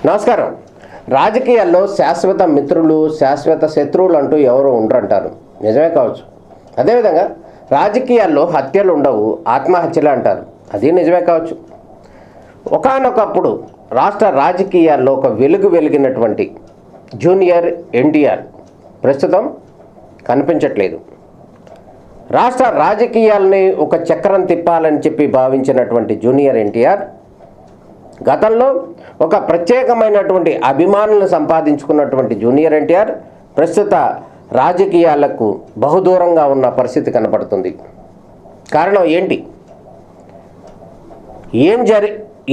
నమస్కారం. రాజకీయాల్లో శాశ్వత మిత్రులు, శాశ్వత శత్రువులు అంటూ ఎవరు ఉండరంటారు. నిజమే కావచ్చు. అదేవిధంగా రాజకీయాల్లో హత్యలు ఉండవు, ఆత్మహత్యలు అంటారు. అది నిజమే కావచ్చు. ఒకానొకప్పుడు రాష్ట్ర రాజకీయాల్లో ఒక వెలిగినటువంటి జూనియర్ ఎన్టీఆర్ ప్రస్తుతం కనిపించట్లేదు. రాష్ట్ర రాజకీయాల్ని ఒక చక్రం తిప్పాలని చెప్పి భావించినటువంటి జూనియర్ ఎన్టీఆర్ గతంలో ఒక ప్రత్యేకమైనటువంటి అభిమానులను సంపాదించుకున్నటువంటి జూనియర్ ఎన్టీఆర్ ప్రస్తుత రాజకీయాలకు బహుదూరంగా ఉన్న పరిస్థితి కనపడుతుంది. కారణం ఏంటి?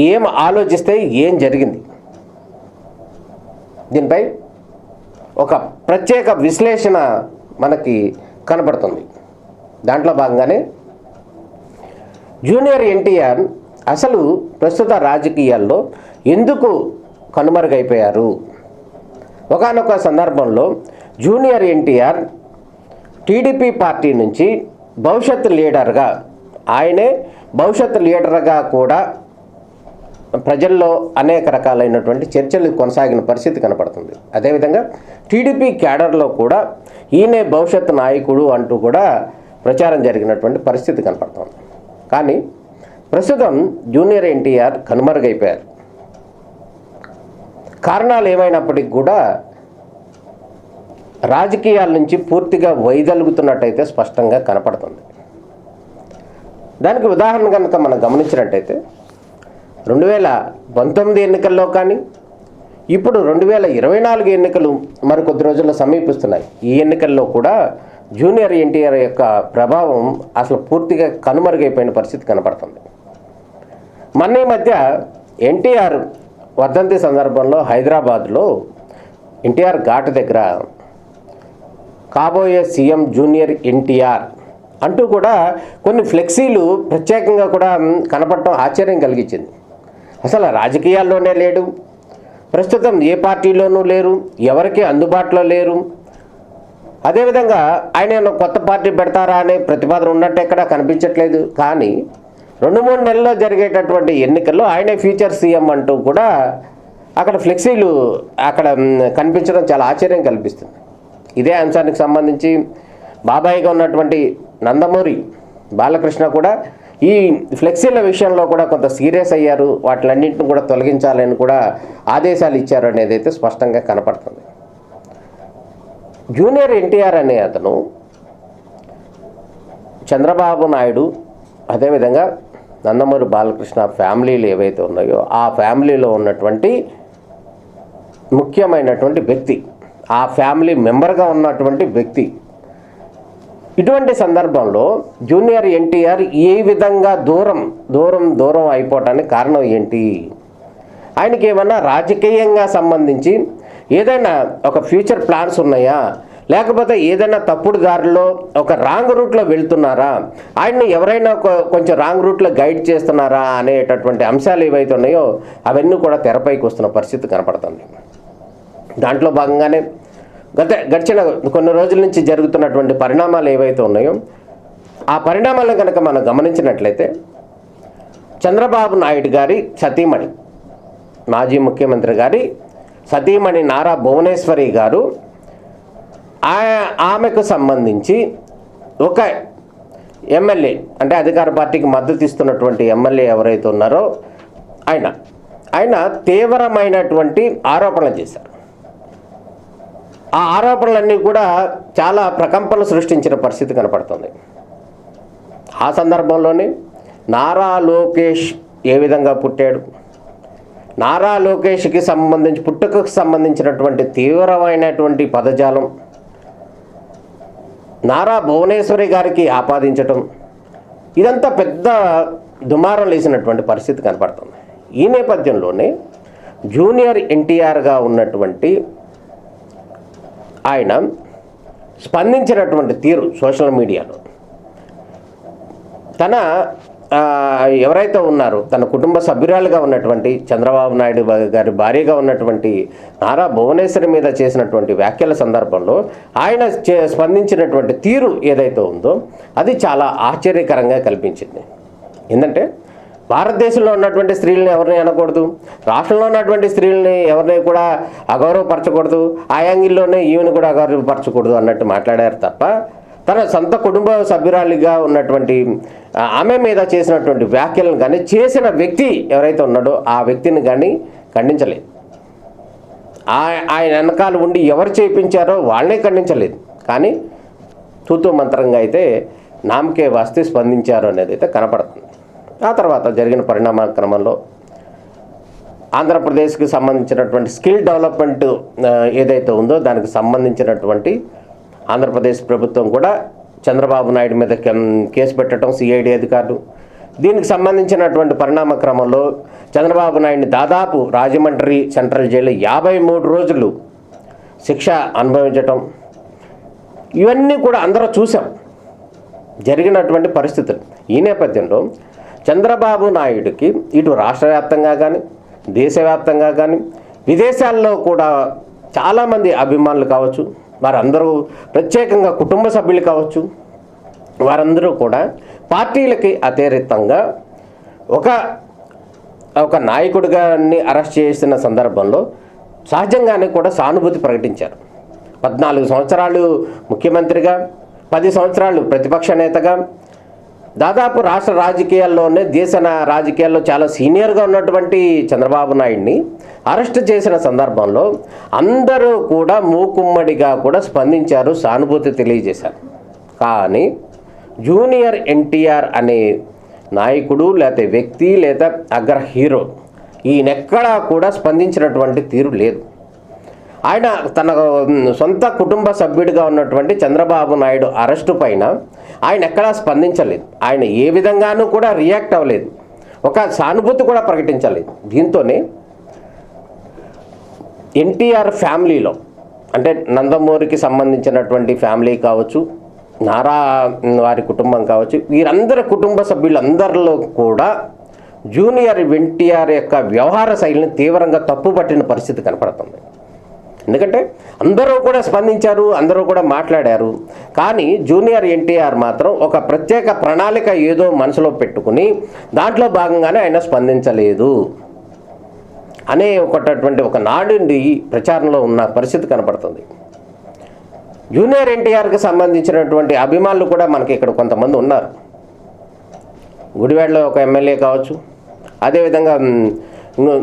ఏం ఆలోచిస్తే ఏం జరిగింది? దీనిపై ఒక ప్రత్యేక విశ్లేషణ మనకి కనపడుతుంది. దాంట్లో భాగంగానే జూనియర్ ఎన్టీఆర్ అసలు ప్రస్తుత రాజకీయాల్లో ఎందుకు కనుమరుగైపోయారు? ఒకానొక సందర్భంలో జూనియర్ ఎన్టీఆర్ టీడీపీ పార్టీ నుంచి భవిష్యత్ లీడర్గా, ఆయనే భవిష్యత్ లీడర్గా కూడా ప్రజల్లో అనేక రకాలైనటువంటి చర్చలు కొనసాగిన పరిస్థితి కనపడుతుంది. అదేవిధంగా టీడీపీ క్యాడర్లో కూడా ఈయనే భవిష్యత్ నాయకుడు అంటూ కూడా ప్రచారం జరిగినటువంటి పరిస్థితి కనపడుతుంది. కానీ ప్రస్తుతం జూనియర్ ఎన్టీఆర్ కనుమరుగైపోయారు. కారణాలు ఏమైనప్పటికీ కూడా రాజకీయాల నుంచి పూర్తిగా వైదొలుగుతున్నట్టయితే స్పష్టంగా కనపడుతుంది. దానికి ఉదాహరణ కనుక మనం గమనించినట్టయితే 2019 ఎన్నికల్లో కానీ, ఇప్పుడు 2024 ఎన్నికలు మరికొద్ది రోజుల్లో సమీపిస్తున్నాయి. ఈ ఎన్నికల్లో కూడా జూనియర్ ఎన్టీఆర్ యొక్క ప్రభావం అసలు పూర్తిగా కనుమరుగైపోయిన పరిస్థితి కనపడుతుంది. మొన్న ఈ మధ్య ఎన్టీఆర్ వర్ధంతి సందర్భంలో హైదరాబాద్లో ఎన్టీఆర్ ఘాట్ దగ్గర కాబోయే సీఎం జూనియర్ ఎన్టీఆర్ అంటూ కూడా కొన్ని ఫ్లెక్సీలు ప్రత్యేకంగా కూడా కనపడటం ఆశ్చర్యం కలిగించింది. అసలు రాజకీయాల్లోనే లేడు, ప్రస్తుతం ఏ పార్టీలోనూ లేరు, ఎవరికి అందుబాటులో లేరు. అదేవిధంగా ఆయన కొత్త పార్టీ పెడతారా అనే ప్రతిపాదన ఉన్నట్టు ఎక్కడా కనిపించట్లేదు. కానీ 2-3 నెలల్లో జరిగేటటువంటి ఎన్నికల్లో ఆయనే ఫ్యూచర్ సీఎం అంటూ కూడా అక్కడ ఫ్లెక్సీలు అక్కడ కనిపించడం చాలా ఆశ్చర్యం కల్పిస్తుంది. ఇదే అంశానికి సంబంధించి బాబాయిగా ఉన్నటువంటి నందమూరి బాలకృష్ణ కూడా ఈ ఫ్లెక్సీల విషయంలో కూడా కొంత సీరియస్ అయ్యారు. వాటిలన్నింటిని కూడా తొలగించాలని కూడా ఆదేశాలు ఇచ్చారు అనేది అయితే స్పష్టంగా కనపడుతుంది. జూనియర్ ఎన్టీఆర్ అనే అతను చంద్రబాబు నాయుడు, అదేవిధంగా నందమూరి బాలకృష్ణ ఫ్యామిలీలు ఏవైతే ఉన్నాయో ఆ ఫ్యామిలీలో ఉన్నటువంటి ముఖ్యమైనటువంటి వ్యక్తి, ఆ ఫ్యామిలీ మెంబర్గా ఉన్నటువంటి వ్యక్తి. ఇటువంటి సందర్భంలో జూనియర్ ఎన్టీఆర్ ఏ విధంగా దూరం అయిపోవటానికి కారణం ఏంటి? ఆయనకి ఏమన్నా రాజకీయంగా సంబంధించి ఏదైనా ఒక ఫ్యూచర్ ప్లాన్స్ ఉన్నాయా, లేకపోతే ఏదైనా తప్పుడు దారిలో ఒక రాంగ్ రూట్లో వెళ్తున్నారా, ఆయన్ని ఎవరైనా కొంచెం రాంగ్ రూట్లో గైడ్ చేస్తున్నారా అనేటటువంటి అంశాలు ఏవైతే ఉన్నాయో అవన్నీ కూడా తెరపైకి వస్తున్న పరిస్థితి కనపడుతుంది. దాంట్లో భాగంగానే గడిచిన కొన్ని రోజుల నుంచి జరుగుతున్నటువంటి పరిణామాలు ఏవైతే ఉన్నాయో ఆ పరిణామాలను కనుక మనం గమనించినట్లయితే చంద్రబాబు నాయుడు గారి సతీమణి, మాజీ ముఖ్యమంత్రి గారి సతీమణి నారా భువనేశ్వరి గారు, ఆమెకు సంబంధించి ఒక ఎమ్మెల్యే, అంటే అధికార పార్టీకి మద్దతు ఇస్తున్నటువంటి ఎమ్మెల్యే ఎవరైతే ఉన్నారో ఆయన తీవ్రమైనటువంటి ఆరోపణలు చేశారు. ఆ ఆరోపణలన్నీ కూడా చాలా ప్రకంపనలు సృష్టించిన పరిస్థితి కనపడుతుంది. ఆ సందర్భంలోనే నారా లోకేష్ ఏ విధంగా పుట్టాడు, నారా లోకేష్కి సంబంధించి పుట్టుకకు సంబంధించినటువంటి తీవ్రమైనటువంటి పదజాలం నారా భువనేశ్వరి గారికి ఆపాదించటం, ఇదంతా పెద్ద దుమారం లేసినటువంటి పరిస్థితి కనపడుతుంది. ఈ నేపథ్యంలోనే జూనియర్ ఎన్టీఆర్గా ఉన్నటువంటి ఆయన స్పందించినటువంటి తీరు సోషల్ మీడియాలో తన ఎవరైతే ఉన్నారో తన కుటుంబ సభ్యురాలుగా ఉన్నటువంటి చంద్రబాబు నాయుడు గారి భార్యగా ఉన్నటువంటి నారా భువనేశ్వరి మీద చేసినటువంటి వ్యాఖ్యల సందర్భంలో ఆయన స్పందించినటువంటి తీరు ఏదైతే ఉందో అది చాలా ఆశ్చర్యకరంగా కల్పించింది. ఏంటంటే భారతదేశంలో ఉన్నటువంటి స్త్రీలని ఎవరిని అనకూడదు, రాష్ట్రంలో ఉన్నటువంటి స్త్రీలని ఎవరిని కూడా అగౌరవపరచకూడదు, ఆ యాంగిల్లోనే ఈమెను కూడా అగౌరవపరచకూడదు అన్నట్టు మాట్లాడారు తప్ప తన సొంత కుటుంబ సభ్యురాలిగా ఉన్నటువంటి ఆమె మీద చేసినటువంటి వ్యాఖ్యలను కానీ చేసిన వ్యక్తి ఎవరైతే ఉన్నాడో ఆ వ్యక్తిని కానీ ఖండించలేదు. ఆయన వెనకాల ఉండి ఎవరు చేయించారో వాళ్ళనే ఖండించలేదు. కానీ తూతూ మంత్రంగా అయితే నామకే వాస్తే స్పందించారు అనేది అయితే కనపడుతుంది. ఆ తర్వాత జరిగిన పరిణామ క్రమంలో ఆంధ్రప్రదేశ్కి సంబంధించినటువంటి స్కిల్ డెవలప్మెంట్ ఏదైతే ఉందో దానికి సంబంధించినటువంటి ఆంధ్రప్రదేశ్ ప్రభుత్వం కూడా చంద్రబాబు నాయుడు మీద కేసు పెట్టడం, సిఐడి అధికారులు. దీనికి సంబంధించినటువంటి పరిణామ క్రమంలో చంద్రబాబు నాయుడిని దాదాపు రాజమండ్రి సెంట్రల్ జైలు 53 రోజులు శిక్ష అనుభవించటం, ఇవన్నీ కూడా అందరూ చూసాం జరిగినటువంటి పరిస్థితులు. ఈ నేపథ్యంలో చంద్రబాబు నాయుడికి ఇటు రాష్ట్ర వ్యాప్తంగా కానీ దేశవ్యాప్తంగా కానీ విదేశాల్లో కూడా చాలామంది అభిమానులు కావచ్చు, వారందరూ ప్రత్యేకంగా కుటుంబ సభ్యులు కావచ్చు, వారందరూ కూడా పార్టీలకి అతీతంగా ఒక నాయకుడిగాన్ని అరెస్ట్ చేసిన సందర్భంలో సహజంగానే కూడా సానుభూతి ప్రకటించారు. 14 సంవత్సరాలు ముఖ్యమంత్రిగా, 10 సంవత్సరాలు ప్రతిపక్ష నేతగా, దాదాపు రాష్ట్ర రాజకీయాల్లోనే దేశ రాజకీయాల్లో చాలా సీనియర్గా ఉన్నటువంటి చంద్రబాబు నాయుడిని అరెస్ట్ చేసిన సందర్భంలో అందరూ కూడా మూకుమ్మడిగా కూడా స్పందించారు, సానుభూతి తెలియజేశారు. కానీ జూనియర్ ఎన్టీఆర్ అనే నాయకుడు లేకపోతే వ్యక్తి లేదా అగ్ర హీరో ఈయనెక్కడా కూడా స్పందించినటువంటి తీరు లేదు. ఆయన తన సొంత కుటుంబ సభ్యుడిగా ఉన్నటువంటి చంద్రబాబు నాయుడు అరెస్టు పైన ఆయన ఎక్కడా స్పందించలేదు. ఆయన ఏ విధంగానూ కూడా రియాక్ట్ అవ్వలేదు, ఒక సానుభూతి కూడా ప్రకటించలేదు. దీంతోనే ఎన్టీఆర్ ఫ్యామిలీలో అంటే నందమూరికి సంబంధించినటువంటి ఫ్యామిలీ కావచ్చు, నారా వారి కుటుంబం కావచ్చు, వీరందరి కుటుంబ సభ్యులందరిలో కూడా జూనియర్ ఎన్టీఆర్ యొక్క వ్యవహార శైలిని తీవ్రంగా తప్పుపట్టిన పరిస్థితి కనపడుతుంది. ఎందుకంటే అందరూ కూడా స్పందించారు, అందరూ కూడా మాట్లాడారు. కానీ జూనియర్ ఎన్టీఆర్ మాత్రం ఒక ప్రత్యేక ప్రణాళిక ఏదో మనసులో పెట్టుకుని దాంట్లో భాగంగానే ఆయన స్పందించలేదు అనే ఒక నాడుండి ప్రచారంలో ఉన్న పరిస్థితి కనపడుతుంది. జూనియర్ ఎన్టీఆర్కి సంబంధించినటువంటి అభిమానులు కూడా మనకి ఇక్కడ కొంతమంది ఉన్నారు. గుడివాడలో ఒక ఎమ్మెల్యే కావచ్చు, అదేవిధంగా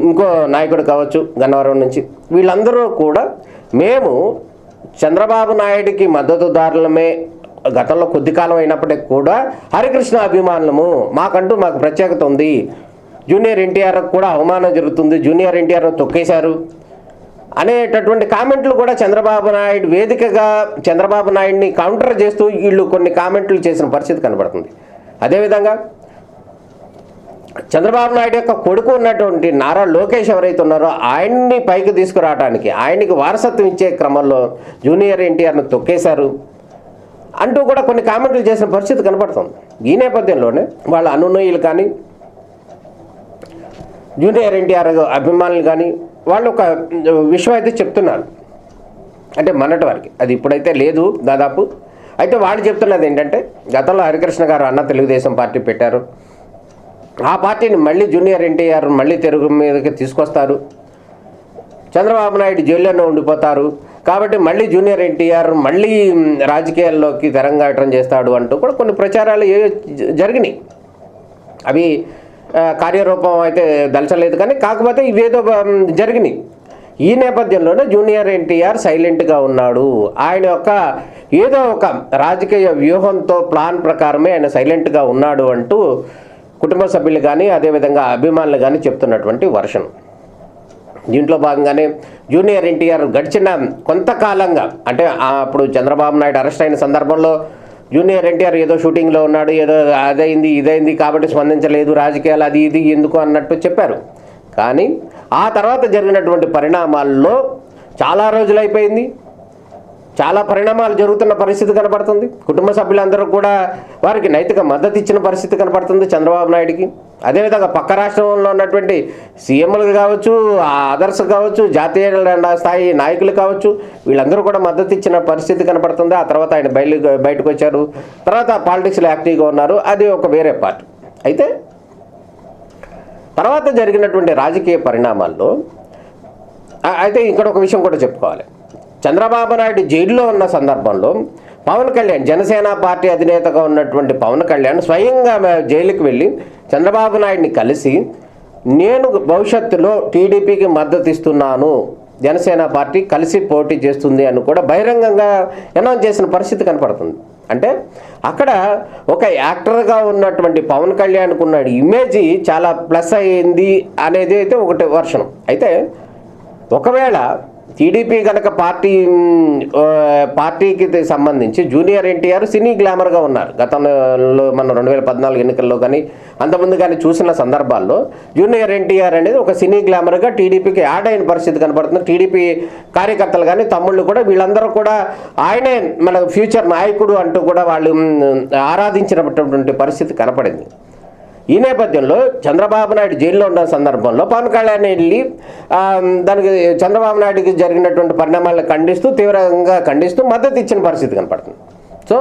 ఇంకో నాయకుడు కావచ్చు గన్నవరం నుంచి, వీళ్ళందరూ కూడా మేము చంద్రబాబు నాయుడికి మద్దతుదారులమే గతంలో కొద్ది కాలం అయినప్పటికీ కూడా హరికృష్ణ అభిమానులము, మాకు ప్రత్యేకత ఉంది, జూనియర్ ఎన్టీఆర్ కూడా అవమానం జరుగుతుంది, జూనియర్ ఎన్టీఆర్ తొక్కేశారు అనేటటువంటి కామెంట్లు కూడా చంద్రబాబు నాయుడు వేదికగా చంద్రబాబు నాయుడిని కౌంటర్ చేస్తూ వీళ్ళు కొన్ని కామెంట్లు చేసిన పరిస్థితి కనబడుతుంది. అదేవిధంగా చంద్రబాబు నాయుడు యొక్క కొడుకు ఉన్నటువంటి నారా లోకేష్ ఎవరైతే ఉన్నారో ఆయన్ని పైకి తీసుకురావడానికి, ఆయనకి వారసత్వం ఇచ్చే క్రమంలో జూనియర్ ఎన్టీఆర్ను తొక్కేశారు అంటూ కూడా కొన్ని కామెంట్లు చేసిన పరిస్థితి కనపడుతుంది. ఈ నేపథ్యంలోనే వాళ్ళ అనునయులు కానీ జూనియర్ ఎన్టీఆర్ అభిమానులు కానీ వాళ్ళు ఒక విషయం అయితే చెప్తున్నారు. అంటే మొన్నటి వరకు, అది ఇప్పుడైతే లేదు దాదాపు. అయితే వాళ్ళు చెప్తున్నది ఏంటంటే, గతంలో హరికృష్ణ గారు అన్న తెలుగుదేశం పార్టీ పెట్టారు, ఆ పార్టీని మళ్ళీ జూనియర్ ఎన్టీఆర్ మళ్ళీ తెరుగు మీదకి తీసుకొస్తారు, చంద్రబాబు నాయుడు జైల్లోనే ఉండిపోతారు, కాబట్టి మళ్ళీ జూనియర్ ఎన్టీఆర్ మళ్ళీ రాజకీయాల్లోకి తెరంగాటం చేస్తాడు అంటూ కూడా కొన్ని ప్రచారాలు జరిగినాయి. అవి కార్యరూపం అయితే దలచలేదు, కానీ కాకపోతే ఇవేదో జరిగినాయి. ఈ నేపథ్యంలోనే జూనియర్ ఎన్టీఆర్ సైలెంట్గా ఉన్నాడు, ఆయన యొక్క ఏదో ఒక రాజకీయ వ్యూహంతో ప్లాన్ ప్రకారమే ఆయన సైలెంట్గా ఉన్నాడు అంటూ కుటుంబ సభ్యులు కానీ అదేవిధంగా అభిమానులు కానీ చెప్తున్నటువంటి వర్షన్. దీంట్లో భాగంగానే జూనియర్ ఎన్టీఆర్ గడిచిన కొంతకాలంగా, అంటే అప్పుడు చంద్రబాబు నాయుడు అరెస్ట్ అయిన సందర్భంలో జూనియర్ ఎన్టీఆర్ ఏదో షూటింగ్లో ఉన్నాడు, ఏదో అదైంది ఇదైంది కాబట్టి స్పందించలేదు, రాజకీయాలు అది ఇది ఎందుకు అన్నట్టు చెప్పారు. కానీ ఆ తర్వాత జరిగినటువంటి పరిణామాల్లో చాలా రోజులైపోయింది, చాలా పరిణామాలు జరుగుతున్న పరిస్థితి కనపడుతుంది. కుటుంబ సభ్యులందరూ కూడా వారికి నైతిక మద్దతు ఇచ్చిన పరిస్థితి కనపడుతుంది చంద్రబాబు నాయుడికి. అదేవిధంగా పక్క రాష్ట్రంలో ఉన్నటువంటి సీఎంలు కావచ్చు, అదర్స్ కావచ్చు, జాతీయ స్థాయి నాయకులు కావచ్చు, వీళ్ళందరూ కూడా మద్దతు ఇచ్చిన పరిస్థితి కనపడుతుంది. ఆ తర్వాత ఆయన బయటకు వచ్చారు, తర్వాత పాలిటిక్స్లో యాక్టివ్గా ఉన్నారు, అది ఒక వేరే పార్ట్. అయితే తర్వాత జరిగినటువంటి రాజకీయ పరిణామాల్లో అయితే ఇక్కడ ఒక విషయం కూడా చెప్పుకోవాలి. చంద్రబాబు నాయుడు జైల్లో ఉన్న సందర్భంలో పవన్ కళ్యాణ్, జనసేన పార్టీ అధినేతగా ఉన్నటువంటి పవన్ కళ్యాణ్ స్వయంగా జైలుకి వెళ్ళి చంద్రబాబు నాయుడిని కలిసి నేను భవిష్యత్తులో టీడీపీకి మద్దతు ఇస్తున్నాను, జనసేన పార్టీ కలిసి పోటీ చేస్తుంది అని కూడా బహిరంగంగా అనౌన్స్ చేసిన పరిస్థితి కనపడుతుంది. అంటే అక్కడ ఒక యాక్టర్గా ఉన్నటువంటి పవన్ కళ్యాణ్కు ఉన్న ఇమేజ్ చాలా ప్లస్ అయ్యింది అనేది అయితే ఒకటి వర్షం. అయితే ఒకవేళ టీడీపీ కనుక పార్టీకి సంబంధించి జూనియర్ ఎన్టీఆర్ సినీ గ్లామర్గా ఉన్నారు. గతంలో మన 2014 ఎన్నికల్లో కానీ అంతకుముందు కానీ చూసిన సందర్భాల్లో జూనియర్ ఎన్టీఆర్ అనేది ఒక సినీ గ్లామర్గా టీడీపీకి యాడ్ అయిన పరిస్థితి కనపడుతుంది. టీడీపీ కార్యకర్తలు కానీ తమ్ముళ్ళు కూడా వీళ్ళందరూ కూడా ఆయనే మన ఫ్యూచర్ నాయకుడు అంటూ కూడా వాళ్ళు ఆరాధించినటువంటి పరిస్థితి కనపడింది. ఈ నేపథ్యంలో చంద్రబాబు నాయుడు జైల్లో ఉన్న సందర్భంలో పవన్ కళ్యాణ్ వెళ్ళి దానికి చంద్రబాబు నాయుడికి జరిగినటువంటి పరిణామాలను ఖండిస్తూ, తీవ్రంగా ఖండిస్తూ మద్దతు ఇచ్చిన పరిస్థితి కనపడుతుంది. సో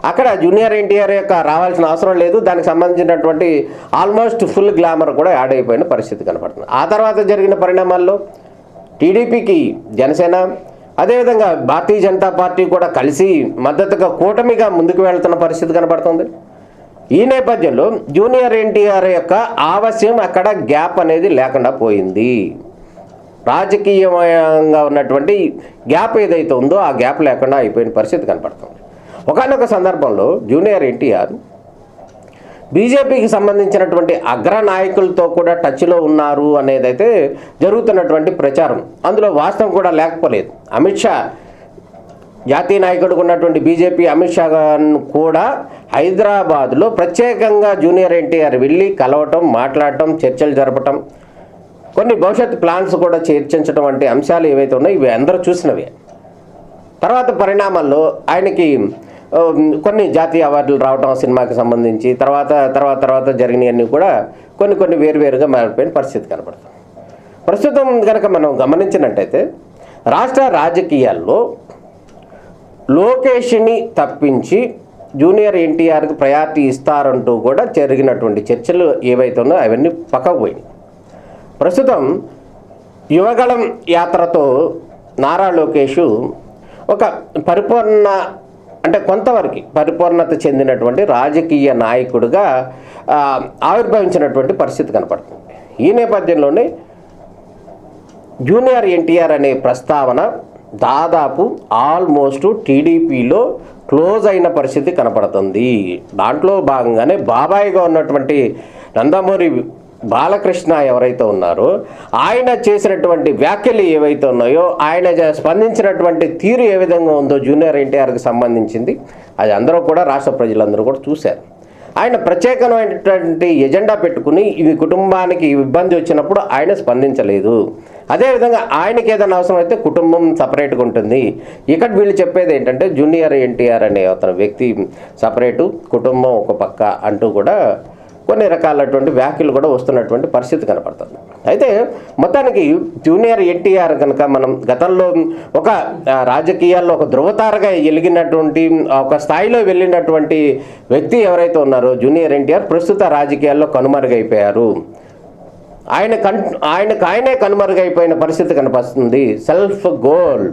అక్కడ జూనియర్ ఎన్టీఆర్ యొక్క రావాల్సిన అవసరం లేదు, దానికి సంబంధించినటువంటి ఆల్మోస్ట్ ఫుల్ గ్లామర్ కూడా యాడ్ అయిపోయిన పరిస్థితి కనపడుతుంది. ఆ తర్వాత జరిగిన పరిణామాల్లో టీడీపీకి జనసేన, అదేవిధంగా భారతీయ జనతా పార్టీ కూడా కలిసి మద్దతుగా కూటమిగా ముందుకు వెళ్తున్న పరిస్థితి కనపడుతుంది. ఈ నేపథ్యంలో జూనియర్ ఎన్టీఆర్ యొక్క ఆవశ్యం అక్కడ గ్యాప్ అనేది లేకుండా పోయింది. రాజకీయంగా ఉన్నటువంటి గ్యాప్ ఏదైతే ఉందో ఆ గ్యాప్ లేకుండా అయిపోయిన పరిస్థితి కనపడుతుంది. ఒకానొక సందర్భంలో జూనియర్ ఎన్టీఆర్ బీజేపీకి సంబంధించినటువంటి అగ్ర నాయకులతో కూడా టచ్లో ఉన్నారు అనేదైతే జరుగుతున్నటువంటి ప్రచారం. అందులో వాస్తవం కూడా లేకపోలేదు. అమిత్ షా, జాతీయ నాయకుడికి ఉన్నటువంటి బీజేపీ అమిత్ షా కూడా హైదరాబాద్లో ప్రత్యేకంగా జూనియర్ ఎన్టీఆర్ వెళ్ళి కలవటం, మాట్లాడటం, చర్చలు జరపటం, కొన్ని భవిష్యత్ ప్లాన్స్ కూడా చర్చించడం వంటి అంశాలు ఏవైతే ఉన్నాయో ఇవి అందరూ చూసినవే. తర్వాత పరిణామాల్లో ఆయనకి కొన్ని జాతీయ అవార్డులు రావటం సినిమాకి సంబంధించి తర్వాత జరిగినవన్నీ కూడా కొన్ని వేరువేరుగా మారిపోయిన పరిస్థితి కనపడుతుంది. ప్రస్తుతం కనుక మనం గమనించినట్టయితే రాష్ట్ర రాజకీయాల్లో లోకేష్ని తప్పించి జూనియర్ ఎన్టీఆర్కి ప్రయారిటీ ఇస్తారంటూ కూడా జరిగినటువంటి చర్చలు ఏవైతే ఉన్నాయో అవన్నీ పక్కకు పోయినాయి. ప్రస్తుతం యువగళం యాత్రతో నారా లోకేష్ ఒక కొంతవరకు పరిపూర్ణత చెందినటువంటి రాజకీయ నాయకుడిగా ఆవిర్భవించినటువంటి పరిస్థితి కనపడుతుంది. ఈ నేపథ్యంలోనే జూనియర్ ఎన్టీఆర్ అనే ప్రస్తావన దాదాపు ఆల్మోస్ట్ టీడీపీలో క్లోజ్ అయిన పరిస్థితి కనపడుతుంది. దాంట్లో భాగంగానే బాబాయిగా ఉన్నటువంటి నందమూరి బాలకృష్ణ ఎవరైతే ఉన్నారో ఆయన చేసినటువంటి వ్యాఖ్యలు ఏవైతే ఉన్నాయో, ఆయన స్పందించినటువంటి తీరు ఏ విధంగా ఉందో జూనియర్ ఎన్టీఆర్కి సంబంధించింది అది అందరూ కూడా రాష్ట్ర ప్రజలందరూ కూడా చూశారు. ఆయన ప్రత్యేకమైనటువంటి ఎజెండా పెట్టుకుని ఇది కుటుంబానికి ఇబ్బంది వచ్చినప్పుడు ఆయన స్పందించలేదు. అదేవిధంగా ఆయనకి ఏదైనా అవసరం అయితే కుటుంబం సపరేట్గా ఉంటుంది. ఇక్కడ వీళ్ళు చెప్పేది ఏంటంటే జూనియర్ ఎన్టీఆర్ అనే అతను వ్యక్తి సపరేటు, కుటుంబం ఒక పక్క అంటూ కూడా కొన్ని రకాలటువంటి వ్యాఖ్యలు కూడా వస్తున్నటువంటి పరిస్థితి కనపడుతుంది. అయితే మొత్తానికి జూనియర్ ఎన్టీఆర్ కనుక మనం గతంలో ఒక రాజకీయాల్లో ఒక ధృవతారగా ఎలిగినటువంటి ఒక స్థాయిలో వెళ్ళినటువంటి వ్యక్తి ఎవరైతే ఉన్నారో జూనియర్ ఎన్టీఆర్ ప్రస్తుత రాజకీయాల్లో కనుమరుగైపోయారు. ఆయనే కనుమరుగైపోయిన పరిస్థితి కనిపిస్తుంది. సెల్ఫ్ గోల్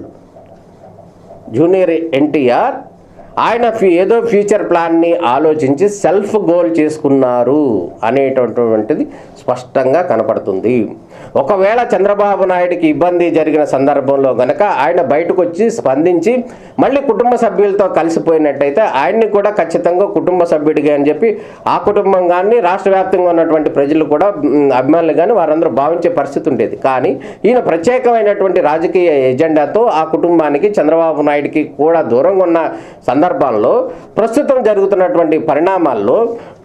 జూనియర్ ఎన్టీఆర్ ఆయన ఏదో ఫ్యూచర్ ప్లాన్ని ఆలోచించి సెల్ఫ్ గోల్ చేసుకున్నారు అనేటటువంటిది స్పష్టంగా కనపడుతుంది. ఒకవేళ చంద్రబాబు నాయుడికి ఇబ్బంది జరిగిన సందర్భంలో గనక ఆయన బయటకు వచ్చి స్పందించి మళ్ళీ కుటుంబ సభ్యులతో కలిసిపోయినట్టయితే ఆయన్ని కూడా ఖచ్చితంగా కుటుంబ సభ్యుడిగా అని చెప్పి ఆ కుటుంబం కానీ రాష్ట్ర వ్యాప్తంగా ఉన్నటువంటి ప్రజలు కూడా అభిమానులు కానీ వారందరూ భావించే పరిస్థితి ఉండేది. కానీ ఈయన ప్రత్యేకమైనటువంటి రాజకీయ ఎజెండాతో ఆ కుటుంబానికి చంద్రబాబు నాయుడికి కూడా దూరంగా ఉన్న సందర్భాల్లో ప్రస్తుతం జరుగుతున్నటువంటి పరిణామాల్లో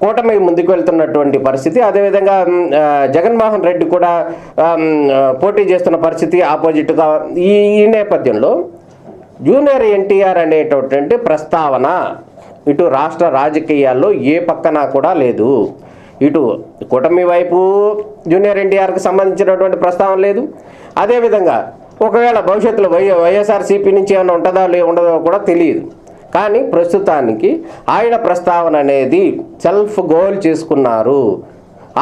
కూటమి ముందుకు వెళ్తున్నటువంటి పరిస్థితి, అదేవిధంగా జగన్మోహన్ రెడ్డి కూడా పోటీ చేస్తున్న పరిస్థితి ఆపోజిట్గా ఈ నేపథ్యంలో జూనియర్ ఎన్టీఆర్ అనేటటువంటి ప్రస్తావన ఇటు రాష్ట్ర రాజకీయాల్లో ఏ పక్కన కూడా లేదు. ఇటు కూటమి వైపు జూనియర్ ఎన్టీఆర్కి సంబంధించినటువంటి ప్రస్తావన లేదు. అదేవిధంగా ఒకవేళ భవిష్యత్తులో వైఎస్ఆర్సీపీ నుంచి ఏమైనా ఉంటుందో ఉండదో కూడా తెలియదు. కానీ ప్రస్తుతానికి ఆయన ప్రస్తావన అనేది సెల్ఫ్ గోల్ చేసుకున్నారు.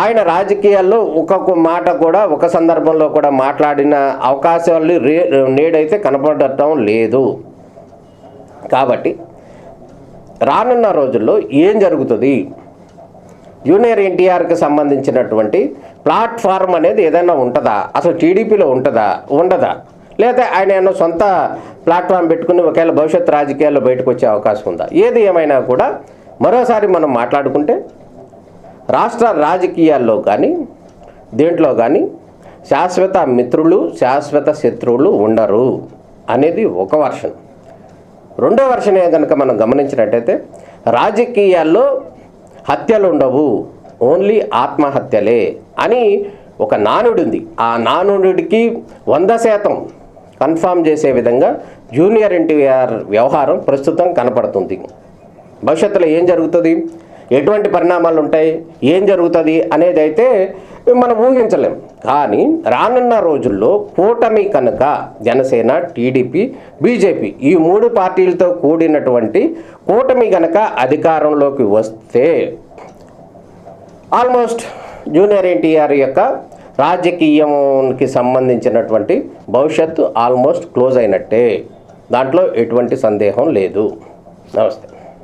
ఆయన రాజకీయాల్లో ఒక్కొక్క మాట కూడా ఒక సందర్భంలో కూడా మాట్లాడిన అవకాశాలు నేడైతే కనపడటం లేదు. కాబట్టి రానున్న రోజుల్లో ఏం జరుగుతుంది, జూనియర్ ఎన్టీఆర్కి సంబంధించినటువంటి ప్లాట్ఫామ్ అనేది ఏదైనా ఉంటుందా, అసలు టీడీపీలో ఉంటుందా ఉండదా, లేదా ఆయన ఏమన్నా సొంత ప్లాట్ఫామ్ పెట్టుకుని ఒకవేళ భవిష్యత్ రాజకీయాల్లో బయటకు వచ్చే అవకాశం ఉందా, ఏది ఏమైనా కూడా మరోసారి మనం మాట్లాడుకుంటే రాష్ట్ర రాజకీయాల్లో కానీ దేంట్లో కానీ శాశ్వత మిత్రులు శాశ్వత శత్రువులు ఉండరు అనేది ఒక వర్షన్. రెండో వర్షన్ కనుక మనం గమనించినట్టయితే రాజకీయాల్లో హత్యలు ఉండవు, ఓన్లీ ఆత్మహత్యలే అని ఒక నానుడి ఉంది. ఆ నానుడికి 100% కన్ఫామ్ చేసే విధంగా జూనియర్ ఎన్టీఆర్ వ్యవహారం ప్రస్తుతం కనపడుతుంది. భవిష్యత్తులో ఏం జరుగుతుంది, ఎటువంటి పరిణామాలు ఉంటాయి, ఏం జరుగుతుంది అనేది అయితే మనం ఊహించలేం. కానీ రానున్న రోజుల్లో కూటమి కనుక జనసేన, టీడీపీ, బీజేపీ ఈ 3 పార్టీలతో కూడినటువంటి కూటమి కనుక అధికారంలోకి వస్తే ఆల్మోస్ట్ జూనియర్ ఎన్టీఆర్ యొక్క రాజకీయానికి సంబంధించినటువంటి భవిష్యత్తు ఆల్మోస్ట్ క్లోజ్ అయినట్టే, దాంట్లో ఎటువంటి సందేహం లేదు. నమస్తే.